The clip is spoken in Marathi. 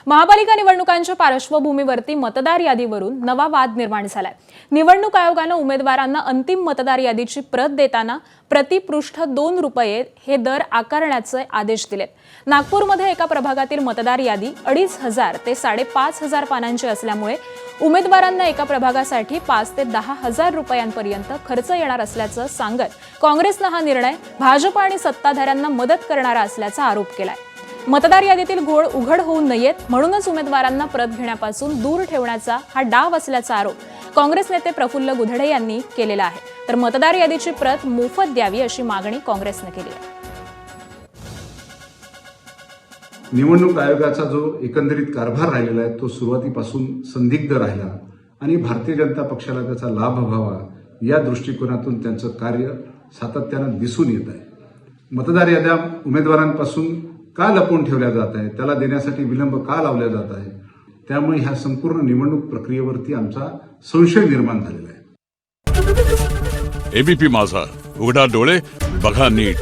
महापालिका निवडणुकांच्या पार्श्वभूमीवरती मतदार यादीवरून नवा वाद निर्माण झालाय। निवडणूक आयोगानं उमेदवारांना अंतिम मतदार यादीची प्रत देताना प्रति पृष्ठ 2 रुपये हे दर आकारण्याचे आदेश दिलेत। नागपूरमध्ये एका प्रभागातील मतदार यादी 2,500 ते 5,500 पानांची असल्यामुळे उमेदवारांना एका प्रभागासाठी 5 ते 10,000 रुपयांपर्यंत खर्च येणार असल्याचं सांगत काँग्रेसनं हा निर्णय भाजप आणि सत्ताधाऱ्यांना मदत करणारा असल्याचा आरोप केलाय। मतदार यादीतील घोळ उघड होऊ नयेत म्हणूनच उमेदवारांना प्रत घेण्यापासून दूर ठेवण्याचा हा डाव असल्याचा आरोप काँग्रेस नेते प्रफुल्ल गुधडे यांनी केलेला आहे। तर मतदार यादीची प्रत मोफत द्यावी अशी मागणी काँग्रेसने केली आहे। निवडणूक आयोगाचा जो एकंदरीत कारभार राहिलेला आहे तो सुरुवातीपासून संदिग्ध राहिला आणि भारतीय जनता पक्षाला त्याचा लाभ व्हावा या दृष्टिकोनातून त्यांचं कार्य सातत्यानं दिसून येत आहे। मतदार याद्या उमेदवारांपासून का लपवून ठेवल्या जात आहे, त्याला देण्यासाठी विलंब का लावला जात आहे, त्यामुळे ह्या संपूर्ण निवडणूक प्रक्रियेवरती आमचा संशय निर्माण झालेला आहे। एबीपी माझा, उघडा डोळे बघा नीट।